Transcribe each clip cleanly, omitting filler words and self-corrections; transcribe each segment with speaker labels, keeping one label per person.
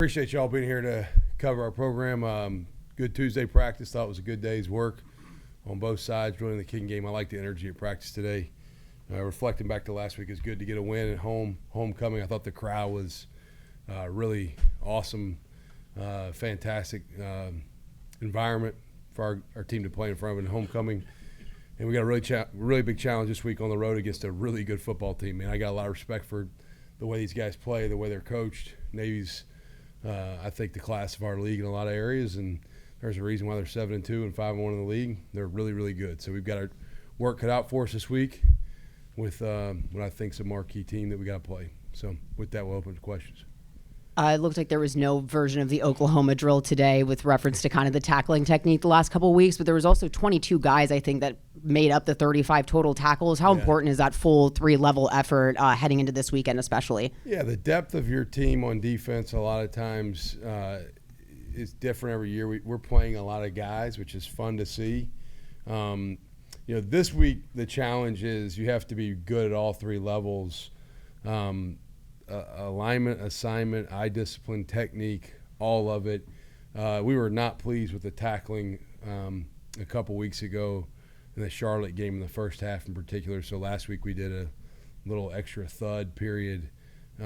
Speaker 1: Appreciate y'all being here to cover our program. Good Tuesday practice. Thought it was a good day's work on both sides. Really in the kicking game, I like the energy at practice today. Reflecting back to last week, it's good to get a win at home. Homecoming, I thought the crowd was really awesome, fantastic environment for our team to play in front of in homecoming. And we got a really big challenge this week on the road against a really good football team. Man, I got a lot of respect for the way these guys play, the way they're coached. Navy's I think the class of our league in a lot of areas, and there's a reason why they're 7-2 and 5-1 in the league. They're really, really good. So we've got our work cut out for us this week with what I think is a marquee team that we got to play. So with that, we'll open to questions.
Speaker 2: It looked like there was no version of the Oklahoma drill today with reference to kind of the tackling technique the last couple of weeks, but there was also 22 guys, I think, that made up the 35 total tackles. How important is that full three-level effort heading into this weekend especially?
Speaker 1: Yeah, the depth of your team on defense a lot of times is different every year. We're playing a lot of guys, which is fun to see. This week the challenge is you have to be good at all three levels. Alignment, assignment, eye discipline, technique, all of it. We were not pleased with the tackling a couple weeks ago in the Charlotte game in the first half in particular. So last week we did a little extra thud period. We're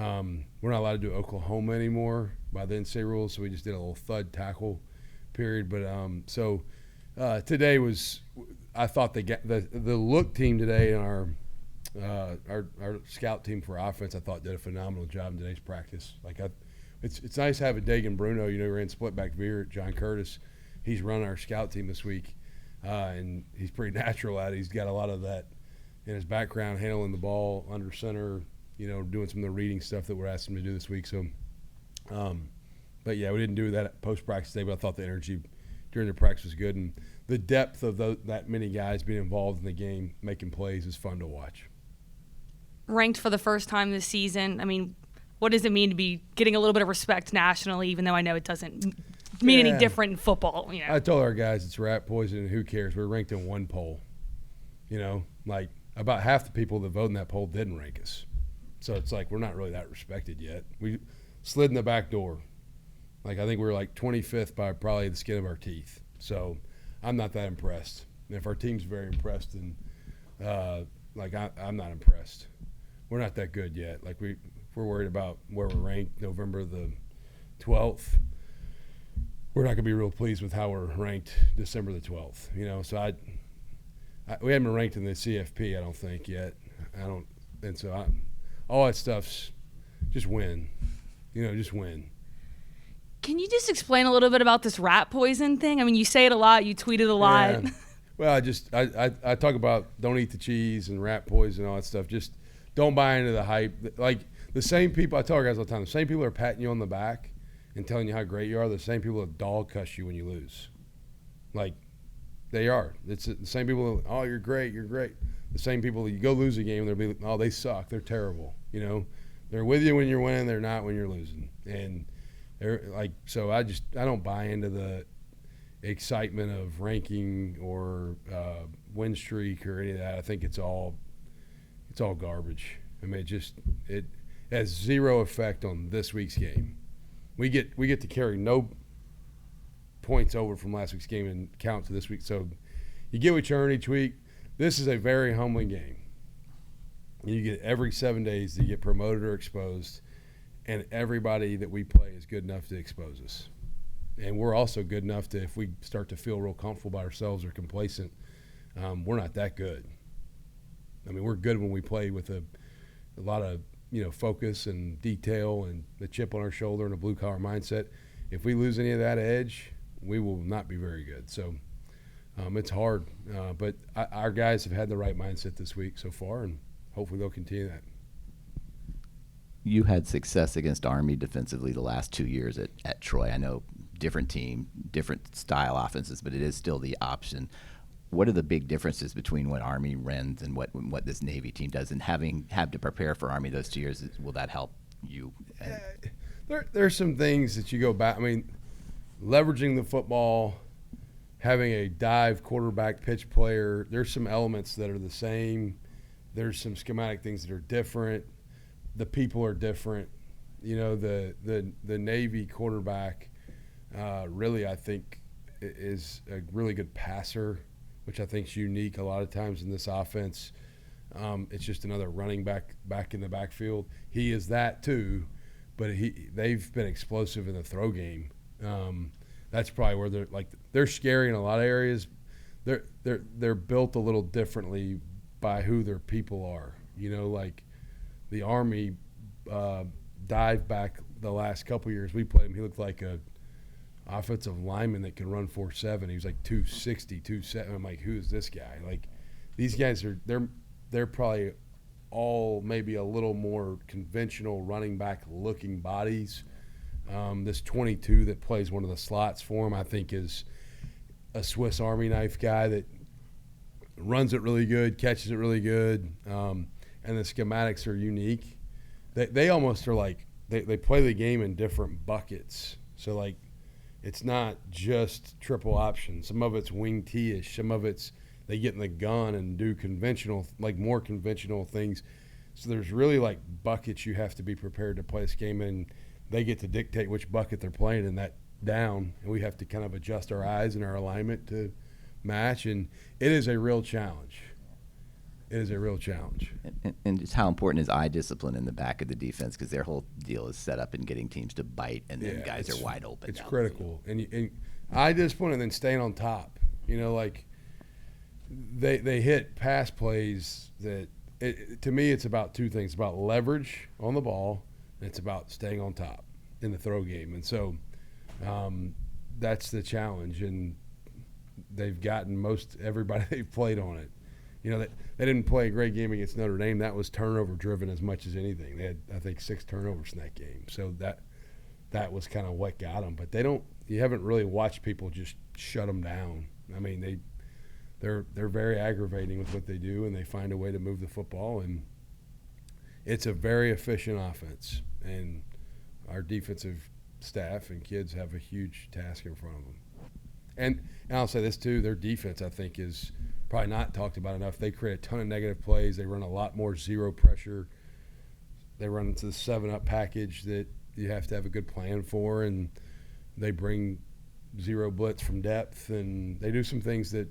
Speaker 1: not allowed to do Oklahoma anymore by the NCAA rules, so we just did a little thud tackle period. But today was, I thought the look team today and our scout team for offense, I thought, did a phenomenal job in today's practice. It's nice having Dagan Bruno. Ran split back veer at John Curtis. He's running our scout team this week, and he's pretty natural at it. He's got a lot of that in his background, handling the ball under center. Doing some of the reading stuff that we're asking him to do this week. So, but yeah, we didn't do that post practice today. But I thought the energy during the practice was good, and the depth of that many guys being involved in the game, making plays, is fun to watch.
Speaker 3: Ranked for the first time this season. I mean, what does it mean to be getting a little bit of respect nationally, even though I know it doesn't mean any different in football? I told
Speaker 1: our guys it's rat poison and who cares. We're ranked in one poll. About half the people that vote in that poll didn't rank us. So it's like we're not really that respected yet. We slid in the back door. I think we were 25th by probably the skin of our teeth. So I'm not that impressed. And if our team's very impressed, then I'm not impressed. We're not that good yet. We're worried about where we're ranked November the 12th. We're not going to be real pleased with how we're ranked December the 12th. So we haven't been ranked in the CFP, I don't think yet. All that stuff's just win. Just win.
Speaker 3: Can you just explain a little bit about this rat poison thing? I mean, you say it a lot. You tweet it a lot.
Speaker 1: Yeah. Well, I talk about don't eat the cheese and rat poison and all that stuff. Just don't buy into the hype. The same people, I tell our guys all the time, the same people are patting you on the back and telling you how great you are, the same people that dog cuss you when you lose. They are. It's the same people that, oh, you're great. The same people, you go lose a game, they'll be, oh, they suck. They're terrible. They're with you when you're winning. They're not when you're losing. And they're so I don't buy into the excitement of ranking or win streak or any of that. I think it's all garbage. I mean, it has zero effect on this week's game. We get to carry no points over from last week's game and count to this week. So you get what you earn each week. This is a very humbling game. You get every 7 days to get promoted or exposed, and everybody that we play is good enough to expose us. And we're also good enough to, if we start to feel real comfortable by ourselves or complacent, we're not that good. I mean, we're good when we play with a lot of focus and detail and the chip on our shoulder and a blue-collar mindset. If we lose any of that edge, we will not be very good. So it's hard. But our guys have had the right mindset this week so far, and hopefully they'll continue that.
Speaker 4: You had success against Army defensively the last 2 years at Troy. I know different team, different style offenses, but it is still the option. What are the big differences between what Army runs and what this Navy team does? And having had to prepare for Army those 2 years, will that help you?
Speaker 1: There's some things that you go back. I mean, leveraging the football, having a dive quarterback pitch player, there's some elements that are the same. There's some schematic things that are different. The people are different. the Navy quarterback really, I think, is a really good passer, which I think is unique a lot of times in this offense. It's just another running back in the backfield. He is that too, but they've been explosive in the throw game. That's probably where they're scary in a lot of areas. They're built a little differently by who their people are. Like the Army dive back the last couple years we played him. He looked like a offensive lineman that can run 4.7. He was like 260, 270. I'm like, who's this guy? Like, these guys they're probably all maybe a little more conventional running back looking bodies. This 22 that plays one of the slots for him, I think, is a Swiss Army knife guy that runs it really good, catches it really good, and the schematics are unique. They almost are like they play the game in different buckets. So, like, it's not just triple option. Some of it's wing T-ish. Some of it's they get in the gun and do more conventional things. So there's really like buckets you have to be prepared to play this game in. They get to dictate which bucket they're playing in that down, and we have to kind of adjust our eyes and our alignment to match. And it is a real challenge. It is a real challenge.
Speaker 4: And just how important is eye discipline in the back of the defense, because their whole deal is set up in getting teams to bite, and then guys are wide open.
Speaker 1: It's critical. And eye discipline and then staying on top. Like they hit pass plays that to me it's about two things. It's about leverage on the ball, and it's about staying on top in the throw game. And so that's the challenge, and they've gotten most everybody they've played on it. They didn't play a great game against Notre Dame. That was turnover driven as much as anything. They had, I think, 6 turnovers in that game. So that was kind of what got them. But you haven't really watched people just shut them down. I mean, they're very aggravating with what they do, and they find a way to move the football. And it's a very efficient offense. And our defensive staff and kids have a huge task in front of them. And I'll say this too, their defense, I think, is probably not talked about enough. They create a ton of negative plays. They run a lot more zero pressure. They run into the 7-up package that you have to have a good plan for, and they bring zero blitz from depth, and they do some things that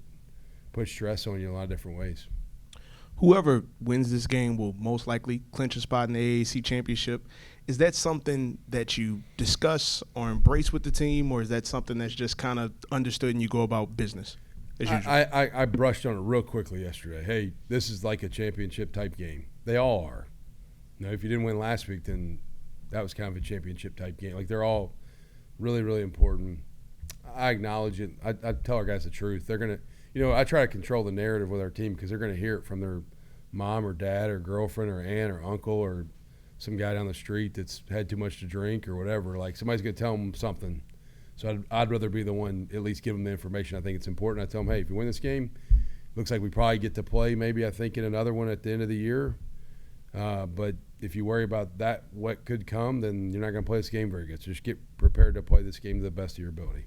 Speaker 1: put stress on you in a lot of different ways.
Speaker 5: Whoever wins this game will most likely clinch a spot in the AAC championship. Is that something that you discuss or embrace with the team, or is that something that's just kind of understood and you go about business as usual?
Speaker 1: I brushed on it real quickly yesterday. Hey, this is like a championship type game. They all are. If you didn't win last week, then that was kind of a championship type game. Like, they're all really, really important. I acknowledge it. I tell our guys the truth. They're going to, I try to control the narrative with our team because they're going to hear it from their mom or dad or girlfriend or aunt or uncle or some guy down the street that's had too much to drink or whatever. Like, somebody's going to tell them something. So I'd rather be the one at least give them the information. I think it's important. I tell them, hey, if you win this game, looks like we probably get to play maybe, I think, in another one at the end of the year. But if you worry about that, what could come, then you're not going to play this game very good. So just get prepared to play this game to the best of your ability.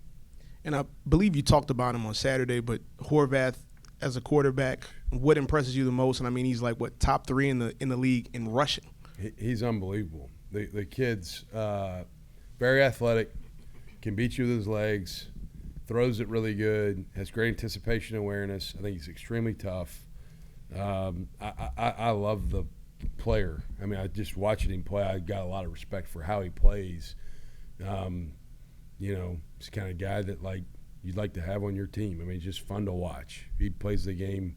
Speaker 5: And I believe you talked about him on Saturday, but Horvath as a quarterback, what impresses you the most? And I mean, he's like, top 3 in the league in rushing.
Speaker 1: He's unbelievable. The kid's very athletic, can beat you with his legs, throws it really good, has great anticipation awareness. I think he's extremely tough. I love the player. I mean, I just watching him play, I got a lot of respect for how he plays. He's the kind of guy that you'd like to have on your team. I mean, he's just fun to watch. He plays the game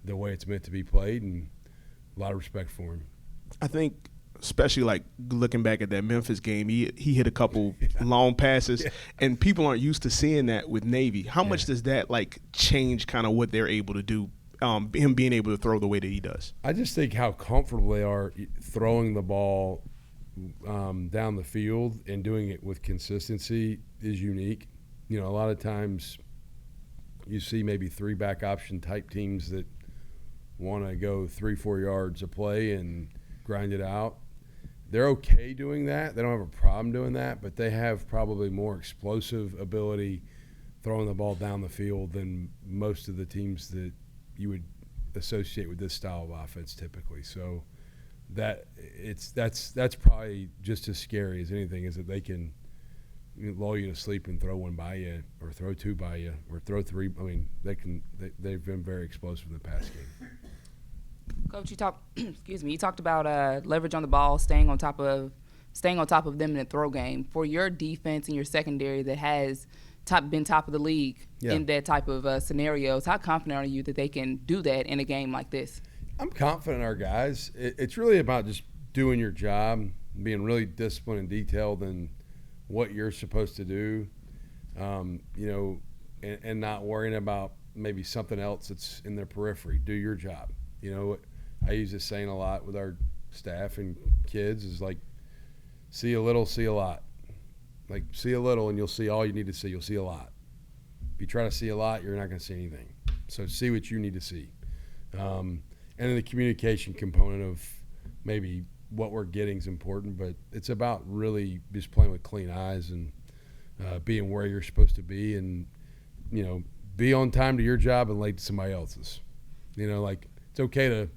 Speaker 1: the way it's meant to be played, and a lot of respect for him.
Speaker 5: I think, especially looking back at that Memphis game, he hit a couple long passes, and people aren't used to seeing that with Navy. How much does that change kind of what they're able to do? Him being able to throw the way that he does.
Speaker 1: I just think how comfortable they are throwing the ball down the field and doing it with consistency is unique. A lot of times you see maybe 3-back option type teams that want to go 3-4 yards a play and grind it out. They're okay doing that. They don't have a problem doing that, but they have probably more explosive ability throwing the ball down the field than most of the teams that you would associate with this style of offense typically. So that's probably just as scary as anything, is that they can lull you to sleep and throw one by you, or throw two by you, or throw three. I mean, they've been very explosive in the past game.
Speaker 6: Coach, you talked about leverage on the ball, staying on top of them in the throw game. For your defense and your secondary that has been top of the league in that type of scenarios, how confident are you that they can do that in a game like this?
Speaker 1: I'm confident in our guys. It's really about just doing your job, being really disciplined and detailed in what you're supposed to do, and not worrying about maybe something else that's in their periphery. Do your job. I use this saying a lot with our staff and kids, is like, see a little, see a lot. Like, see a little and you'll see all you need to see. You'll see a lot. If you try to see a lot, you're not going to see anything. So see what you need to see. And then the communication component of maybe what we're getting is important, but it's about really just playing with clean eyes and being where you're supposed to be, and, be on time to your job and late to somebody else's. It's okay to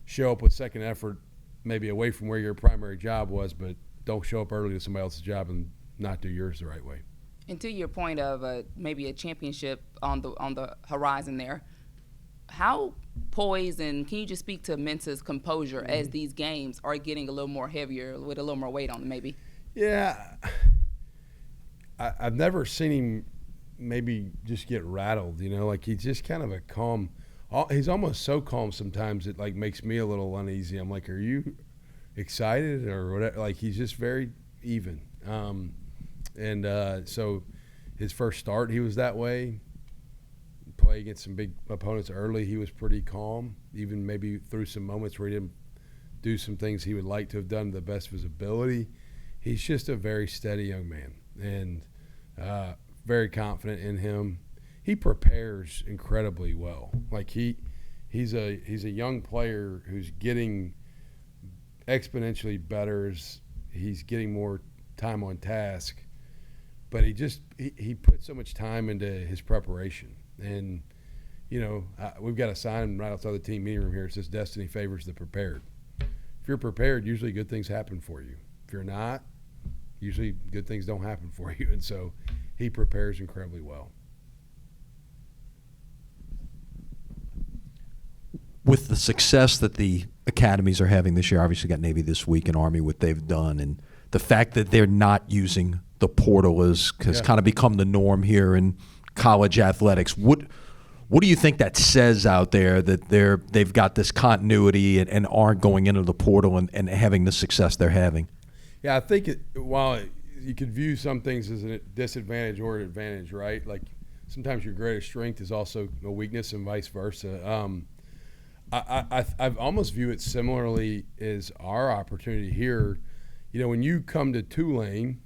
Speaker 1: show up with second effort, maybe away from where your primary job was, but don't show up early to somebody else's job and not do yours the right way.
Speaker 6: And to your point of maybe a championship on the horizon there, how poised, and can you just speak to Mensa's composure as these games are getting a little more heavier, with a little more weight on them maybe?
Speaker 1: Yeah. I've never seen him maybe just get rattled, he's just kind of a calm. He's almost so calm sometimes it makes me a little uneasy. I'm like, are you excited or whatever? He's just very even. So his first start, he was that way. Play against some big opponents early, he was pretty calm, even maybe through some moments where he didn't do some things he would like to have done to the best of his ability. He's just a very steady young man, and very confident in him. He prepares incredibly well. He's a young player who's getting exponentially better as he's getting more time on task. But he put so much time into his preparation. And, we've got a sign right outside the team meeting room here. It says, "Destiny favors the prepared." If you're prepared, usually good things happen for you. If you're not, usually good things don't happen for you. And so he prepares incredibly well.
Speaker 7: With the success that the academies are having this year, obviously got Navy this week and Army, what they've done, and the fact that they're not using the portal has kind of become the norm here in college athletics. What do you think that says out there, that they've got this continuity and aren't going into the portal and having the success they're having?
Speaker 1: Yeah, I think while you could view some things as a disadvantage or an advantage, right? Sometimes your greatest strength is also a weakness and vice versa. I've almost view it similarly as our opportunity here. When you come to Tulane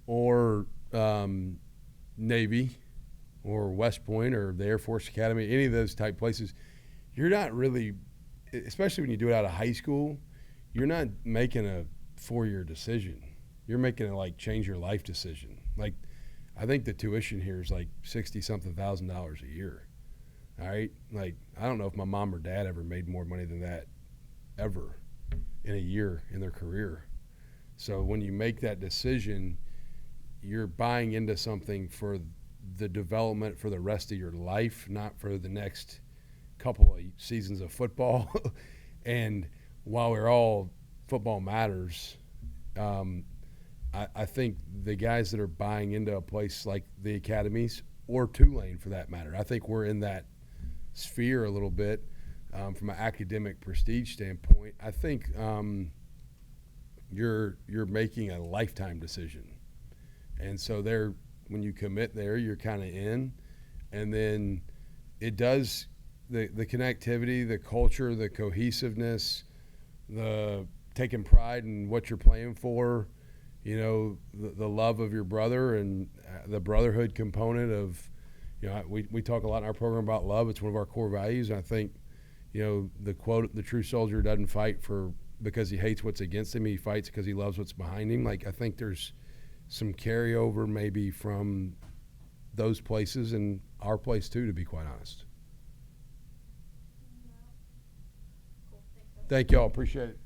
Speaker 1: or Navy or West Point or the Air Force Academy, any of those type places, you're not really, especially when you do it out of high school, you're not making a 4-year decision. You're making a change your life decision. I think the tuition here is $60-something thousand a year. All right, I don't know if my mom or dad ever made more money than that ever in a year in their career. So when you make that decision, you're buying into something for the development for the rest of your life, not for the next couple of seasons of football. And while we're all football matters, I think the guys that are buying into a place like the academies or Tulane for that matter, I think we're in that sphere a little bit from an academic prestige standpoint. I think you're making a lifetime decision, and so when you commit there, you're kind of in, and then it does the connectivity, the culture, the cohesiveness, the taking pride in what you're playing for, the love of your brother and the brotherhood component of. We talk a lot in our program about love. It's one of our core values. And I think, the quote, "The true soldier doesn't fight because he hates what's against him. He fights because he loves what's behind him." I think there's some carryover maybe from those places and our place too, to be quite honest. Thank y'all. Appreciate it.